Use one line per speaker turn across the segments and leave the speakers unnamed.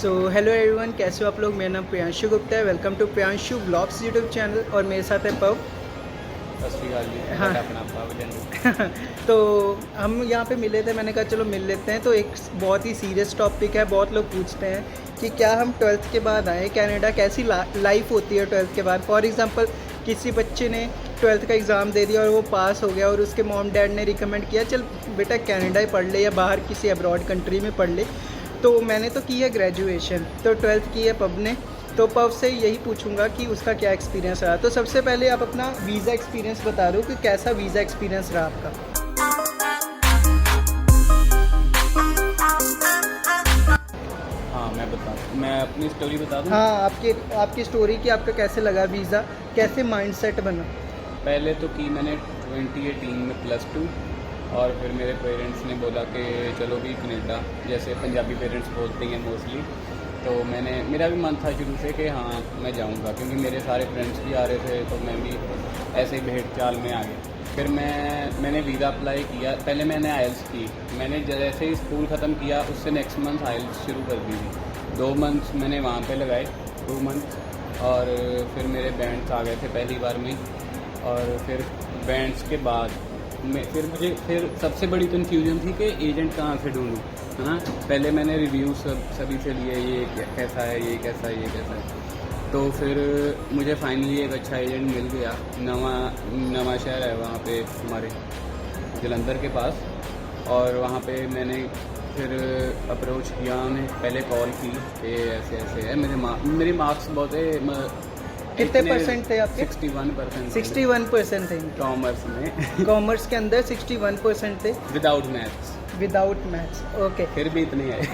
So hello everyone, कैसे हो आप लोग। मेरा नाम प्रियांशु गुप्ता है। Welcome to Priyanshu blogs YouTube channel. और मेरे साथ है पव। हाँ। तो हम यहाँ पे मिले थे, मैंने कहा चलो मिल लेते हैं। तो एक बहुत ही सीरियस टॉपिक है। बहुत लोग पूछते हैं कि क्या हम 12th के बाद आए कनाडा, कैसी लाइफ होती है 12th के बाद। फॉर एग्जांपल किसी बच्चे ने 12th का एग्ज़ाम दे दिया और वो पास हो गया और उसके मॉम डैड ने रिकमेंड किया चल बेटा कनाडा ही पढ़ ले या बाहर किसी अब्रॉड कंट्री में पढ़ ले। तो मैंने तो की है ग्रेजुएशन, तो 12th की है पब ने। तो पब से यही पूछूंगा कि उसका क्या एक्सपीरियंस रहा। तो सबसे पहले आप अपना वीज़ा एक्सपीरियंस बता दो कि कैसा वीज़ा एक्सपीरियंस रहा आपका।
हाँ मैं अपनी स्टोरी बता दूँ।
हाँ, आपकी स्टोरी की आपका कैसे लगा वीज़ा, कैसे माइंडसेट बना।
पहले तो की मैंने 2018 में +2 और फिर मेरे पेरेंट्स ने बोला कि चलो भी कनाडा, जैसे पंजाबी पेरेंट्स बोलते हैं मोस्टली। तो मेरा भी मन था शुरू से कि हाँ मैं जाऊँगा, क्योंकि मेरे सारे फ्रेंड्स भी आ रहे थे, तो मैं भी ऐसे ही भेड़ चाल में आ गया। फिर मैंने वीज़ा अप्लाई किया। पहले मैंने आइल्स की। मैंने जैसे ही स्कूल ख़त्म किया उससे नेक्स्ट मंथ आइल्स शुरू कर दी थी। 2 मंथ्स मैंने वहाँ पे लगाए, 2 मंथ। और फिर मेरे बैंड्स आ गए थे पहली बार में। और फिर बैंड्स के बाद फिर सबसे बड़ी कन्फ्यूजन थी कि एजेंट कहाँ से ढूंढूँ, है ना। पहले मैंने रिव्यू सभी से लिए, ये कैसा है, ये कैसा है, ये कैसा है। तो फिर मुझे फाइनली एक अच्छा एजेंट मिल गया। नवा शहर है वहाँ पे हमारे जलंधर के पास। और वहाँ पे मैंने फिर अप्रोच किया, उन्हें पहले कॉल की कि ऐसे ऐसे है। मेरे मार्क्स बहुत है।
कितने परसेंट थे आपके?
61%।
61% थे
कॉमर्स में।
कॉमर्स के अंदर 61% थे विदाउट मैथ्स। ओके,
फिर भी इतने आए।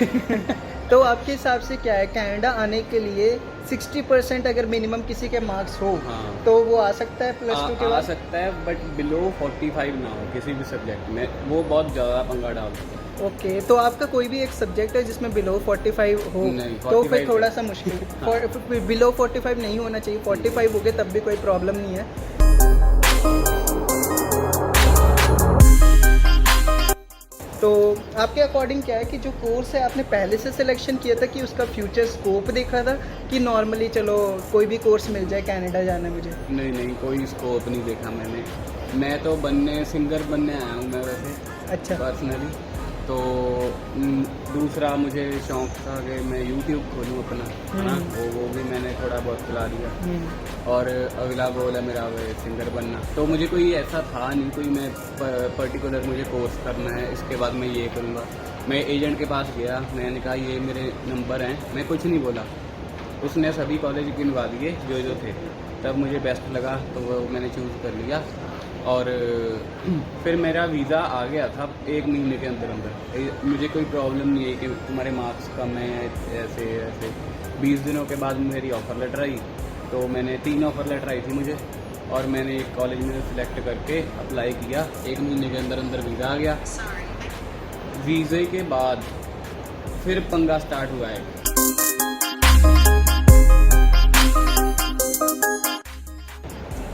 तो आपके हिसाब से क्या है, कनाडा आने के लिए 60% अगर मिनिमम किसी के मार्क्स हो,
हाँ,
तो वो आ सकता है +2 के बाद?
आ सकता है, बट बिलो 45 ना हो किसी भी सब्जेक्ट में, वो बहुत ज़्यादा पंगा डालता है।
ओके, तो आपका कोई भी एक सब्जेक्ट है जिसमें बिलो 45 हो?
नहीं,
तो फिर
45
थोड़ा सा मुश्किल।
हाँ।
बिलो 45 नहीं होना चाहिए। 45 हो गए तब भी कोई प्रॉब्लम नहीं है। तो आपके अकॉर्डिंग क्या है कि जो कोर्स है आपने पहले से सिलेक्शन किया था कि उसका फ्यूचर स्कोप देखा था कि नॉर्मली चलो कोई भी कोर्स मिल जाए कनाडा जाना है मुझे?
नहीं, कोई स्कोप नहीं देखा मैंने। मैं तो सिंगर बनने आया हूँ मैं वैसे।
अच्छा।
पर्सनली तो दूसरा मुझे शौक था कि मैं यूट्यूब खोलूँ अपना, है ना। वो भी मैंने थोड़ा बहुत चला लिया। और अगला गोल है मेरा वो सिंगर बनना। तो मुझे कोई ऐसा था नहीं, कोई मैं पर्टिकुलर मुझे कोर्स करना है, इसके बाद मैं ये करूँगा। मैं एजेंट के पास गया, मैंने कहा ये मेरे नंबर हैं, मैं कुछ नहीं बोला। उसने सभी कॉलेज गिनवा दिए जो थे। तब मुझे बेस्ट लगा तो वो मैंने चूज़ कर लिया। और फिर मेरा वीज़ा आ गया था 1 महीने के अंदर। मुझे कोई प्रॉब्लम नहीं है कि तुम्हारे मार्क्स कम हैं, ऐसे 20 दिनों के बाद मेरी ऑफ़र लेटर आई। तो मैंने 3 ऑफ़र लेटर आई थी मुझे, और मैंने एक कॉलेज में सिलेक्ट करके अप्लाई किया। 1 महीने के अंदर वीज़ा आ गया। वीज़े के बाद फिर पंगा स्टार्ट हुआ है।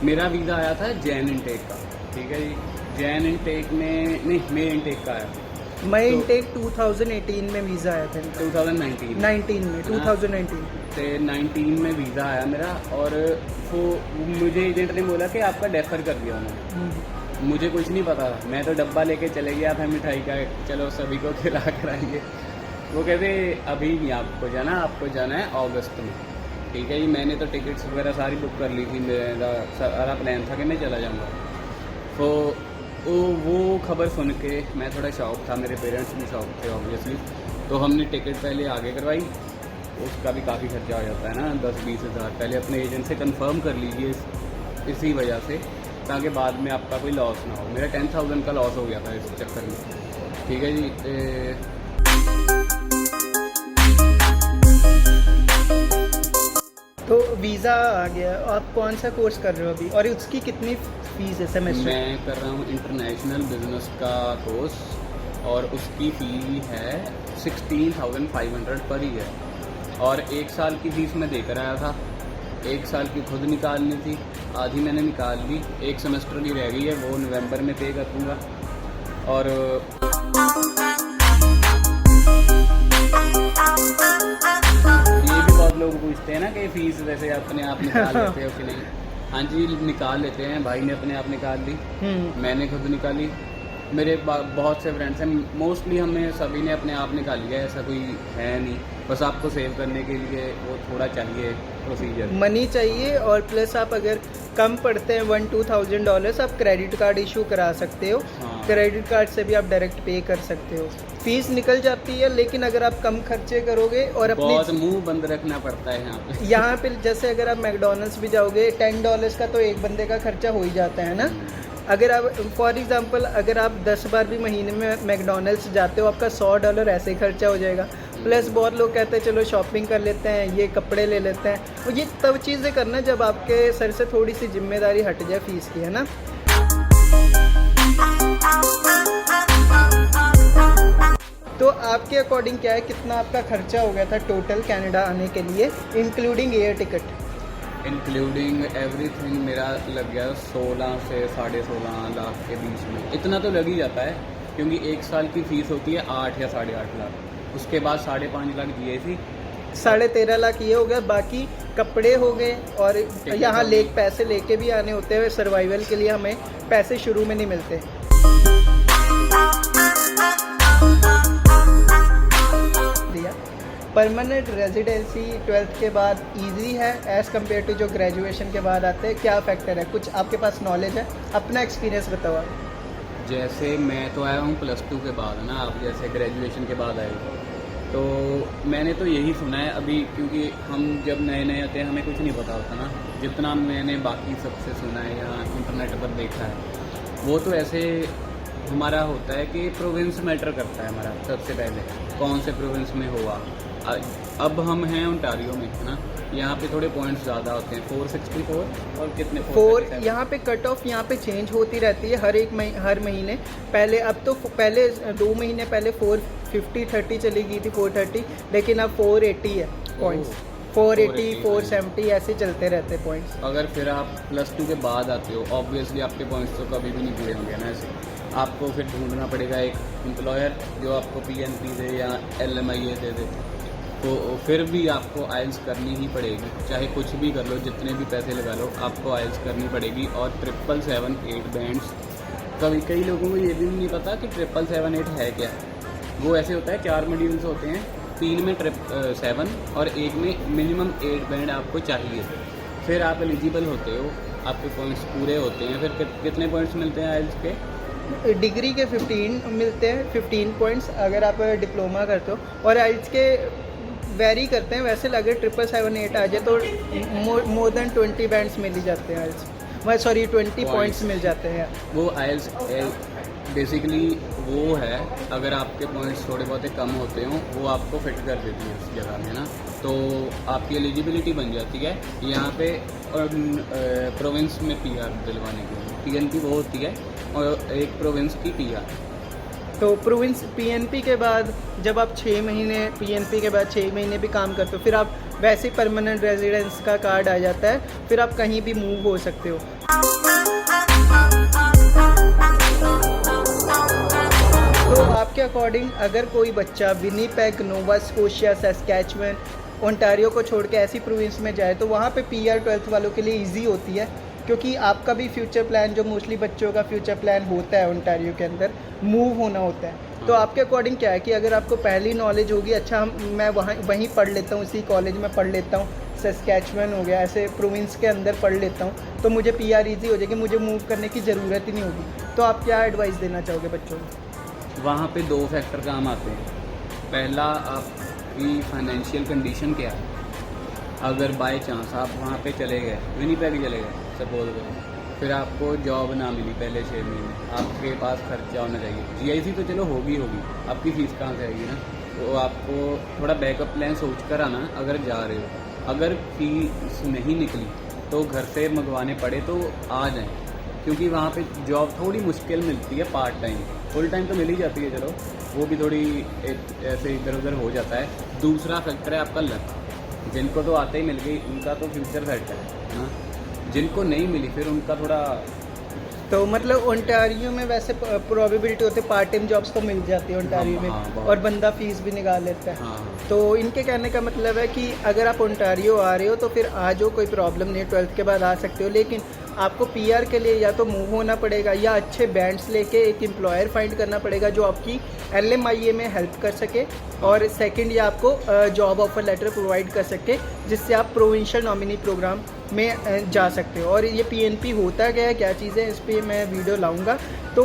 मेरा वीज़ा आया था जैन इनटेक का, ठीक है जी। जैन इनटेक में नहीं, मई इनटेक का आया।
मई इनटेक 2018 में वीज़ा आया था।
2019
में 2019
से 19 में वीज़ा आया मेरा। और वो मुझे एजेंट ने बोला कि आपका डेफर कर दिया उन्होंने। मुझे कुछ नहीं पता था, मैं तो डब्बा लेके चले गया था मिठाई का, चलो सभी को खिला कराएंगे। वो कहते अभी नहीं आपको जाना, आपको जाना है अगस्त में। ठीक है जी। मैंने तो टिकट्स वगैरह सारी बुक कर ली थी, मेरा सारा प्लान था कि मैं चला जाऊँगा। तो वो खबर सुन के मैं थोड़ा शौक था, मेरे पेरेंट्स भी शौक थे ऑब्वियसली। तो हमने टिकट पहले आगे करवाई। उसका भी काफ़ी खर्चा हो जाता है ना, 10-20 हज़ार। पहले अपने एजेंट से कंफर्म कर लीजिए इसी वजह से, ताकि बाद में आपका कोई लॉस ना हो। मेरा 10,000 का लॉस हो गया था इस चक्कर में, ठीक है जी।
तो वीज़ा आ गया, आप कौन सा कोर्स कर रहे हो अभी, और उसकी कितनी फीस है सेमेस्टर?
मैं कर रहा हूँ इंटरनेशनल बिजनेस का कोर्स, और उसकी फ़ी है 16,500 पर ईयर। और 1 साल की फ़ीस मैं देकर आया था। 1 साल की खुद निकालनी थी, आधी मैंने निकाल ली। 1 सेमेस्टर की रह गई है, वो नवंबर में पे कर दूँगा। और पूछते हैं ना कि फ़ीस वैसे अपने आप निकाल लेते हो कि नहीं। हाँ जी, निकाल लेते हैं। भाई ने अपने आप निकाल ली, मैंने खुद निकाली, मेरे बहुत से फ्रेंड्स हैं, मोस्टली हमें सभी ने अपने आप निकाली है, ऐसा कोई है नहीं। बस आपको सेव करने के लिए वो थोड़ा चाहिए प्रोसीजर, मनी
चाहिए। और प्लस आप अगर कम पड़ते हैं $1,000-2,000 आप क्रेडिट कार्ड इशू करा सकते हो।
हाँ।
क्रेडिट कार्ड से भी आप डायरेक्ट पे कर सकते हो, फीस निकल जाती है। लेकिन अगर आप कम खर्चे करोगे और अपनी
बहुत मुंह बंद रखना पड़ता है
यहाँ पे जैसे अगर आप मैकडोनल्ड्स भी जाओगे $10 का तो एक बंदे का खर्चा हो ही जाता है ना। अगर आप फॉर एग्जांपल अगर आप 10 बार भी महीने में मैकडोनल्ड्स जाते हो, आपका $100 ऐसे ही खर्चा हो जाएगा। प्लस बहुत लोग कहते हैं चलो शॉपिंग कर लेते हैं, ये कपड़े ले लेते हैं। तो ये तब चीज़ें करना जब आपके सर से थोड़ी सी जिम्मेदारी हट जाए फीस की, है ना। तो आपके अकॉर्डिंग क्या है, कितना आपका खर्चा हो गया था टोटल कनाडा आने के लिए, including air ticket?
Including everything मेरा लग गया 16 से 16.5 लाख के बीच में। इतना तो लग ही जाता है क्योंकि एक साल की फ़ीस होती है 8 या 8.5 लाख, उसके बाद 5.5 लाख GST,
13.5 लाख ये हो गया। बाकी कपड़े हो गए और यहाँ पैसे लेके भी आने होते हैं, सर्वाइवल के लिए हमें पैसे शुरू में नहीं मिलते। परमानेंट रेजिडेंसी 12th के बाद इजी है एज़ कम्पेयर टू जो ग्रेजुएशन के बाद आते हैं? क्या फैक्टर है, कुछ आपके पास नॉलेज है, अपना एक्सपीरियंस बताओ आप।
जैसे मैं तो आया हूँ +2 के बाद, है ना, आप जैसे ग्रेजुएशन के बाद आए हो, तो मैंने तो यही सुना है अभी, क्योंकि हम जब नए नए आते हैं हमें कुछ नहीं पता होता ना। जितना मैंने बाकी सबसे सुना है या इंटरनेट पर देखा है, वो तो ऐसे हमारा होता है कि प्रोविंस मैटर करता है हमारा सबसे पहले, कौन से प्रोविंस में हुआ। अब हम हैं ओंटारियो में, है ना, यहाँ पे थोड़े पॉइंट्स ज़्यादा होते हैं, 464 और कितने
4 यहाँ पे कट ऑफ यहाँ पे चेंज होती रहती है हर महीने। पहले अब तो पहले 2 महीने पहले 450-30 चली गई थी, 430, लेकिन अब 480 है पॉइंट्स, 480 470 ऐसे चलते रहते पॉइंट्स।
अगर फिर आप +2 के बाद आते हो, ऑब्वियसली आपके पॉइंट्स तो कभी भी नहीं पूरे होंगे ना। ऐसे आपको फिर ढूंढना पड़ेगा एक एम्प्लॉयर जो आपको PNP दे या LMIA दे। तो फिर भी आपको आइल्स करनी ही पड़ेगी, चाहे कुछ भी कर लो, जितने भी पैसे लगा लो, आपको आइल्स करनी पड़ेगी। और 777-8 बैंड्स, कई लोगों को ये भी नहीं पता कि 777-8 है क्या। वो ऐसे होता है 4 मॉड्यूल्स होते हैं, 3 में 7 और 1 में मिनिमम 8 बैंड आपको चाहिए, फिर आप एलिजिबल होते हो, आपके पॉइंट्स पूरे होते हैं। फिर कितने पॉइंट्स मिलते हैं आइल्स के?
डिग्री के 15 मिलते हैं, 15 पॉइंट्स अगर आप डिप्लोमा करते हो। और आइल्स के वेरी करते हैं, वैसे अगर 777-8 आ जाए तो मोर देन 20 बैंड्स मिल ही जाते हैं आइल्स, सॉरी 20 पॉइंट्स मिल जाते हैं।
वो आइल्स बेसिकली वो है, अगर आपके पॉइंट्स थोड़े बहुत कम होते हों, वो आपको फिट कर देती है उस जगह में ना, तो आपकी एलिजिबिलिटी बन जाती है यहाँ पे। और प्रोविंस में PR दिलवाने के लिए PNP वो होती है, और एक प्रोविंस की PR।
तो प्रोविंस PNP के बाद जब आप 6 महीने PNP के बाद 6 महीने भी काम करते हो, फिर आप वैसे परमानेंट रेजिडेंस का कार्ड आ जाता है, फिर आप कहीं भी मूव हो सकते हो। तो आपके अकॉर्डिंग अगर कोई बच्चा Winnipeg, Nova Scotia, Saskatchewan, Ontario को छोड़ के ऐसी प्रोविंस में जाए तो वहाँ पे PR 12th वालों के लिए ईजी होती है, क्योंकि आपका भी फ्यूचर प्लान, जो मोस्टली बच्चों का फ्यूचर प्लान होता है ओंटारियो के अंदर, मूव होना होता है। तो आपके अकॉर्डिंग क्या है कि अगर आपको पहली नॉलेज होगी, अच्छा मैं वहीं पढ़ लेता हूँ, इसी कॉलेज में पढ़ लेता हूँ, सस्कैचुअन हो गया, ऐसे प्रोविंस के अंदर पढ़ लेता हूँ, तो मुझे PR ईजी हो जाएगी, मुझे मूव करने की ज़रूरत ही नहीं होगी। तो आप क्या एडवाइस देना चाहोगे बच्चों को?
वहाँ पे 2 फैक्टर काम आते हैं। पहला, आपकी फाइनेंशियल कंडीशन क्या है। अगर बाय चांस आप वहाँ पे चले गए, विनीपेग चले गए सपोज करो, फिर आपको जॉब ना मिली पहले 6 महीने, आपके पास खर्चा होना चाहिए। GIC तो चलो होगी, आपकी फ़ीस कहाँ से आएगी ना, तो आपको थोड़ा बैकअप प्लान सोच कर आना अगर जा रहे हो। अगर फीस नहीं निकली तो घर से मंगवाने पड़े तो आ जाएं, क्योंकि वहाँ पे जॉब थोड़ी मुश्किल मिलती है, पार्ट टाइम। फुल टाइम तो मिल ही जाती है, चलो वो भी थोड़ी ऐसे इधर उधर हो जाता है। दूसरा फैक्टर है आपका लक, जिनको तो आते ही मिल गई उनका तो फ्यूचर सेट है ना, जिनको नहीं मिली फिर उनका थोड़ा।
तो मतलब ओंटारियो में वैसे प्रोबेबिलिटी होती है पार्ट टाइम जॉब्स तो मिल जाती है ओंटारियो में, और बंदा फीस भी निकाल लेता है।
हाँ,
तो इनके कहने का मतलब है कि अगर आप ओंटारियो आ रहे हो तो फिर आ जाओ, कोई प्रॉब्लम नहीं है, 12th के बाद आ सकते हो। लेकिन आपको पीआर के लिए या तो मूव होना पड़ेगा या अच्छे बैंड्स लेके एक एम्प्लॉयर फाइंड करना पड़ेगा जो आपकी LMIA में हेल्प कर सके, और सेकंड ये आपको जॉब ऑफर लेटर प्रोवाइड कर सके जिससे आप प्रोविंशियल नॉमिनी प्रोग्राम में जा सकते हो। और ये PNP होता क्या है, क्या चीज़ है, इस पर मैं वीडियो लाऊंगा। तो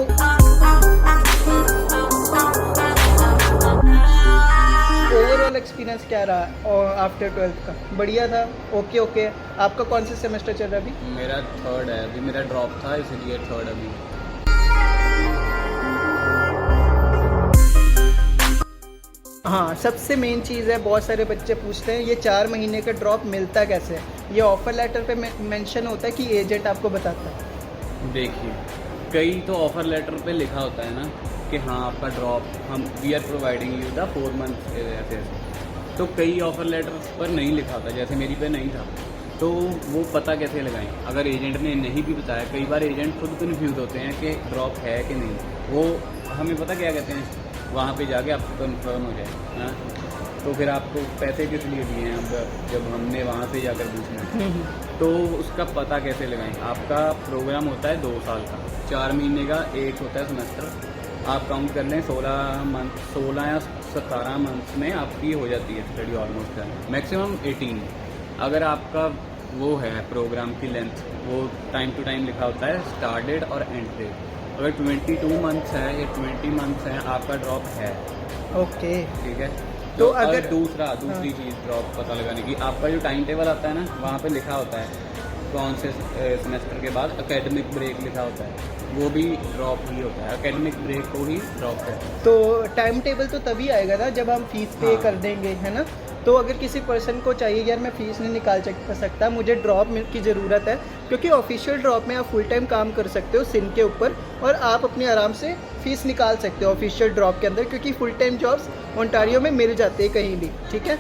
ओवरऑल एक्सपीरियंस क्या रहा आफ्टर 12th का? बढ़िया था, ओके। आपका कौन सा सेमेस्टर चल रहा है अभी?
मेरा 3rd है अभी, मेरा ड्रॉप था इसलिए 3rd अभी।
हाँ, सबसे मेन चीज़ है, बहुत सारे बच्चे पूछते हैं ये 4 महीने का ड्रॉप मिलता कैसे है। ये ऑफर लेटर पे मेंशन होता है कि एजेंट आपको बताता है।
देखिए, कई तो ऑफर लेटर पे लिखा होता है ना कि हाँ आपका ड्रॉप हम we are providing you the 4 month ऐसे। तो कई ऑफर लेटर्स पर नहीं लिखा होता, जैसे मेरी पे नहीं था, तो वो पता कैसे लगाएं अगर एजेंट ने नहीं भी बताया। कई बार एजेंट खुद कन्फ्यूज़ होते हैं कि ड्रॉप है कि नहीं। वो हमें पता क्या कहते हैं, वहाँ पे जाके आपको कन्फर्म हो जाए। हाँ, तो फिर आपको पैसे किस लिए दिए हैं अब जब हमने वहाँ से जाकर पूछना, तो उसका पता कैसे लगाएं। आपका प्रोग्राम होता है 2 साल का, 4 महीने का एक होता है सेमेस्टर। आप काउंट कर लें 16 या 17 मंथ्स में आपकी हो जाती है स्टडी ऑलमोस्ट, मैक्सिमम 18। अगर आपका वो है प्रोग्राम की लेंथ, वो टाइम टू टाइम लिखा होता है स्टार्टेड और एंड डेट। अगर 22 मंथ्स है या 20 मंथ्स है आपका ड्रॉप है,
ओके,
ठीक है।
तो
तो
अगर
दूसरी चीज़ ड्रॉप पता लगाने की, आपका जो टाइम टेबल आता है ना, वहाँ पे लिखा होता है कौन से सेमेस्टर के बाद एकेडमिक ब्रेक लिखा होता है, वो भी ड्रॉप ही होता है। एकेडमिक ब्रेक को ही ड्रॉप है।
तो टाइम टेबल तो तभी आएगा ना जब हम फीस पे
हाँ।
कर देंगे, है ना। तो अगर किसी पर्सन को चाहिए यार मैं फ़ीस नहीं निकाल सकता, मुझे ड्रॉप की ज़रूरत है, क्योंकि ऑफिशियल ड्रॉप में आप फुल टाइम काम कर सकते हो सिन के ऊपर, और आप अपनी आराम से फ़ीस निकाल सकते हो ऑफिशियल ड्रॉप के अंदर, क्योंकि फुल टाइम जॉब्स ओंटारियो में मिल जाते हैं कहीं भी, ठीक है।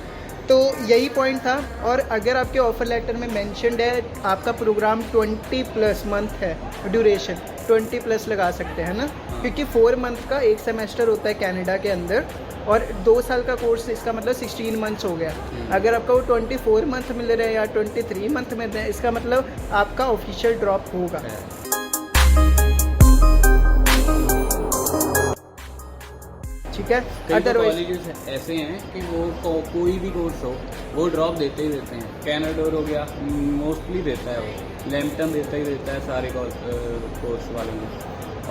तो यही पॉइंट था। और अगर आपके ऑफर लेटर में मेंशन्ड है आपका प्रोग्राम 20+ मंथ है ड्यूरेशन, 20+ लगा सकते हैं ना, क्योंकि 4 मंथ का एक सेमेस्टर होता है कनाडा के अंदर, और 2 साल का कोर्स, इसका मतलब 16 मंथ्स हो गया। अगर आपका वो 24 मंथ मिल रहे हैं या 23 मंथ मिल रहे हैं, इसका मतलब आपका ऑफिशियल ड्रॉप होगा। ठीक है।
कई
अदरवाइज
कॉलेजेस ऐसे हैं कि वो कोई भी कोर्स हो वो ड्रॉप देते ही देते हैं। कैनाडोर हो गया, मोस्टली देता है, वो लैम्पटन देता ही देता है सारे कोर्स वालों में,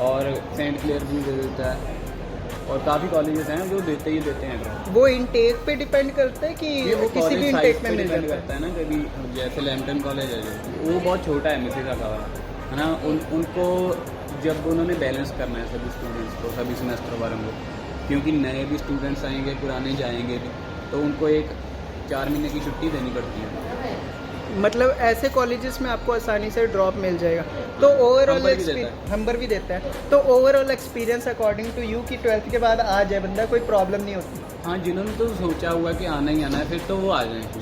और सेंट क्लेयर भी दे देता है, और काफ़ी कॉलेजेस हैं जो देते ही देते हैं ड्रॉप।
वो इंटेक पे डिपेंड करता है कि किसी भी इंटेक में मिल जाता
है ना। कभी जैसे लैम्पटन कॉलेज है जो वो बहुत छोटा है, मिसिसागा वाला, है ना। उनको जब उन्होंने बैलेंस करना है सभी स्टूडेंट्स को, सभी सेमेस्टर वालों को, क्योंकि नए भी स्टूडेंट्स आएंगे, पुराने जाएंगे भी, तो उनको एक 4 महीने की छुट्टी देनी पड़ती है।
मतलब ऐसे कॉलेजेस में आपको आसानी से ड्रॉप मिल जाएगा। तो ओवरऑल नंबर भी देता है। तो overall experience according to you कि 12th के बाद आ जाए बंदा, कोई प्रॉब्लम नहीं होती?
हाँ, जिन्होंने तो सोचा हुआ कि आना ही आना है फिर तो वो आ जाएं।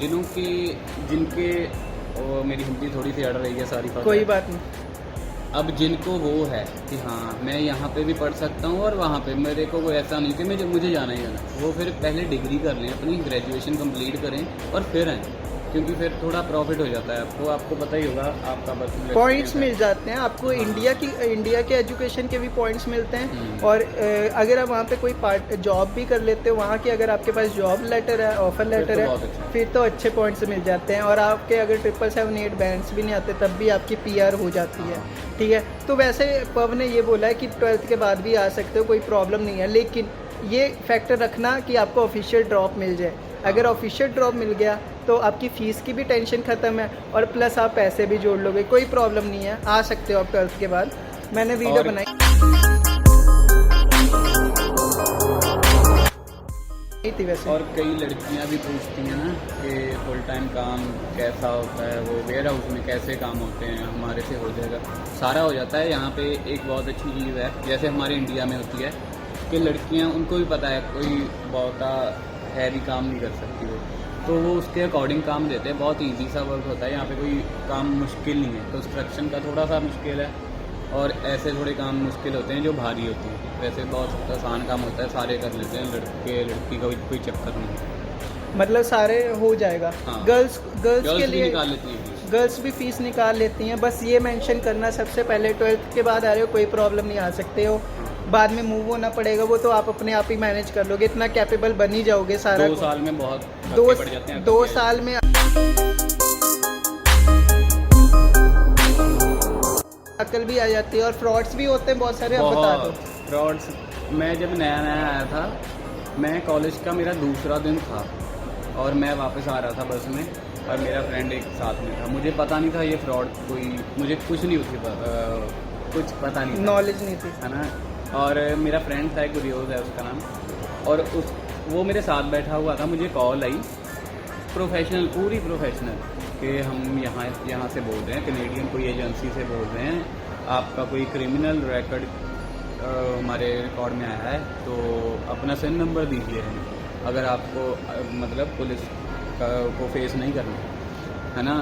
जिनके मेरी हिंदी थोड़ी सी अड़ रही है, सारी
कोई बात नहीं।
अब जिनको वो है कि हाँ मैं यहाँ पे भी पढ़ सकता हूँ और वहाँ पे, मेरे को कोई ऐसा नहीं कि मुझे जाना ही जाना, वो फिर पहले डिग्री कर लें, अपनी ग्रेजुएशन कंप्लीट करें और फिर आएँ, क्योंकि फिर थोड़ा प्रॉफिट हो जाता है। आपको पता ही होगा, आपका बस
पॉइंट्स मिल जाते हैं आपको। इंडिया के एजुकेशन के भी पॉइंट्स मिलते हैं, और अगर आप वहाँ पे कोई पार्ट जॉब भी कर लेते हो वहाँ की, अगर आपके पास जॉब लेटर है, ऑफर लेटर है, फिर तो अच्छे पॉइंट्स मिल जाते हैं। और आपके अगर 777 बैंड्स भी नहीं आते तब भी आपकी PR हो जाती है, ठीक है। तो वैसे पव ने ये बोला है कि 12th के बाद भी आ सकते हो, कोई प्रॉब्लम नहीं है, लेकिन ये फैक्टर रखना कि आपको ऑफिशियल ड्रॉप मिल जाए। अगर ऑफिशियल ड्रॉप मिल गया तो आपकी फ़ीस की भी टेंशन ख़त्म है, और प्लस आप पैसे भी जोड़ लोगे, कोई प्रॉब्लम नहीं है, आ सकते हो आप 12th के बाद। मैंने वीडियो बनाई थी वैसे।
और कई लड़कियां भी पूछती हैं ना कि फुल टाइम काम कैसा होता है, वो वेयर हाउस में कैसे काम होते हैं, हमारे से हो जाएगा? सारा हो जाता है। यहाँ पे एक बहुत अच्छी चीज़ है, जैसे हमारे इंडिया में होती है कि लड़कियाँ, उनको भी पता है कोई बहुत हैवी काम नहीं कर सकती वो, तो वो उसके अकॉर्डिंग काम देते हैं। बहुत ईजी सा वर्क होता है यहाँ पे, कोई काम मुश्किल नहीं है। कंस्ट्रक्शन का थोड़ा सा मुश्किल है, और ऐसे थोड़े काम मुश्किल होते हैं जो भारी होते हैं। वैसे बहुत आसान काम होता है, सारे कर लेते हैं, लड़के लड़की का कोई चक्कर नहीं है।
मतलब सारे हो जाएगा।
हाँ।
गर्ल्स के
भी
लिए
निकाल लेती हैं फीस।
गर्ल्स भी फीस निकाल लेती हैं। बस ये मेंशन करना सबसे पहले, 12th के बाद आ रहे हो कोई प्रॉब्लम नहीं, आ सकते हो। बाद में मूव होना पड़ेगा, वो तो आप अपने आप ही मैनेज कर लोगे, इतना कैपेबल बन ही जाओगे सारा।
2 साल में बहुत
दो
धक्के पड़ जाते हैं।
2 साल में अकल भी आ जाती है, और फ्रॉड्स भी होते हैं बहुत सारे। अब बता दो।
फ्रॉड्स, मैं जब नया आया था, मैं कॉलेज का मेरा दूसरा दिन था और मैं वापस आ रहा था बस में, और मेरा फ्रेंड एक साथ में था। मुझे पता नहीं था ये फ्रॉड कोई, मुझे कुछ नहीं उसकी कुछ पता नहीं था,
नॉलेज नहीं थी,
है ना। और मेरा फ्रेंड था, एक गुरियोज है उसका नाम, और वो मेरे साथ बैठा हुआ था। मुझे कॉल आई प्रोफेशनल, पूरी प्रोफेशनल, कि हम यहाँ से बोल रहे हैं, कनेडियन कोई एजेंसी से बोल रहे हैं, आपका कोई क्रिमिनल रिकॉर्ड हमारे रिकॉर्ड में आया है, तो अपना सिन नंबर दीजिए हमें, अगर आपको मतलब पुलिस को फेस नहीं करना, है ना।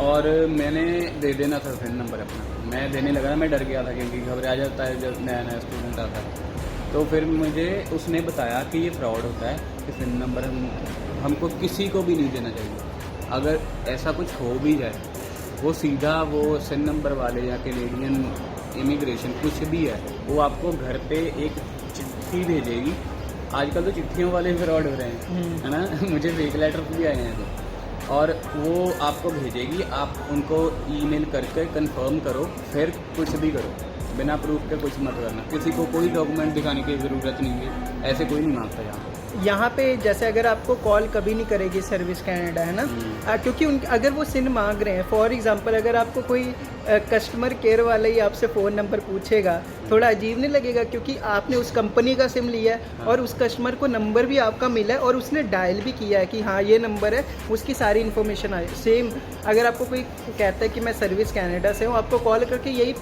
और मैंने दे देना था सिन नंबर अपना, मैं देने लगा, मैं डर गया था क्योंकि घबरा जाता है जब नया नया स्टूडेंट आता है। तो फिर मुझे उसने बताया कि ये फ्रॉड होता है, कि सिन नंबर हमको किसी को भी नहीं देना चाहिए। अगर ऐसा कुछ हो भी जाए, वो सीधा वो सिन नंबर वाले या कैनेडियन इमिग्रेशन कुछ भी है, वो आपको घर पे एक चिट्ठी भेजेगी। आजकल तो चिट्ठियों वाले फ्रॉड हो रहे हैं, है ना। मुझे फेक लेटर भी आए हैं तो, और वो आपको भेजेगी, आप उनको ईमेल करके कंफर्म करो, फिर कुछ भी करो, बिना प्रूफ के कुछ मत करना। किसी को कोई डॉक्यूमेंट दिखाने की ज़रूरत नहीं है, ऐसे कोई नहीं मांगता
यहाँ पे। जैसे अगर आपको कॉल कभी नहीं करेगी सर्विस कनाडा, है ना, क्योंकि अगर वो सिन मांग रहे हैं, फॉर एग्जांपल अगर आपको कोई कस्टमर केयर वाला ही आपसे फ़ोन नंबर पूछेगा, थोड़ा अजीब नहीं लगेगा? क्योंकि आपने उस कंपनी का सिम लिया है और उस कस्टमर को नंबर भी आपका मिला है और उसने डायल भी किया है कि हाँ ये नंबर है, उसकी सारी इन्फॉर्मेशन आई। सेम अगर आपको कोई कहता है कि मैं सर्विस कनाडा से हूँ, आपको कॉल करके यही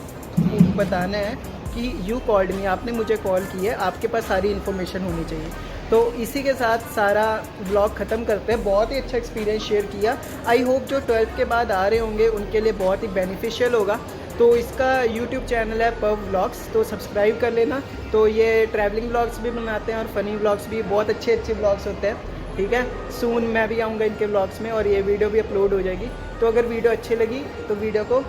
बताना है कि यू कॉल्ड मी, आपने मुझे कॉल की है, आपके पास सारी इन्फॉर्मेशन होनी चाहिए। तो इसी के साथ सारा ब्लॉग ख़त्म करते हैं। बहुत ही अच्छा एक्सपीरियंस शेयर किया। आई होप जो 12th के बाद आ रहे होंगे उनके लिए बहुत ही बेनिफिशियल होगा। तो इसका यूट्यूब चैनल है पव व्लॉग्स, तो सब्सक्राइब कर लेना। तो ये ट्रैवलिंग व्लॉग्स भी बनाते हैं और फ़नी व्लॉग्स भी, बहुत अच्छे अच्छे व्लॉग्स होते हैं। ठीक है, सून मैं भी आऊँगा इनके व्लॉग्स में और ये वीडियो भी अपलोड हो जाएगी। तो अगर वीडियो अच्छी लगी तो वीडियो को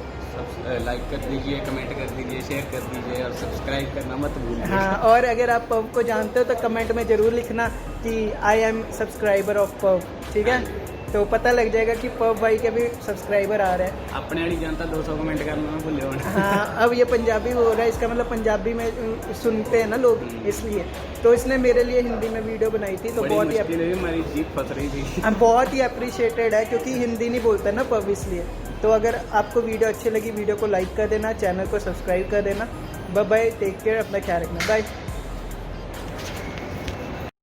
लाइक कर दीजिए, कमेंट कर दीजिए, शेयर कर दीजिए और सब्सक्राइब करना मत भूलिए।
हाँ, और अगर आप पव को जानते हो तो कमेंट में ज़रूर लिखना कि आई एम सब्सक्राइबर ऑफ पव। ठीक है, तो पता लग जाएगा कि पव भाई के भी सब्सक्राइबर आ रहे हैं।
अपने वाली जानता 200 कमेंट करना ना भूलिए।
हाँ, अब ये पंजाबी हो रहा है, इसका मतलब पंजाबी में सुनते हैं ना लोग, इसलिए। तो इसने मेरे लिए हिंदी में वीडियो बनाई थी, तो बहुत ही
हमारी जीप फंस रही थी।
बहुत ही अप्रिशिएटेड है, क्योंकि हिंदी नहीं बोलता ना पव, इसलिए। तो अगर आपको वीडियो अच्छी लगी, वीडियो को लाइक कर देना, चैनल को सब्सक्राइब कर देना। बाय बाय, टेक केयर, अपना ख्याल रखना, बाय।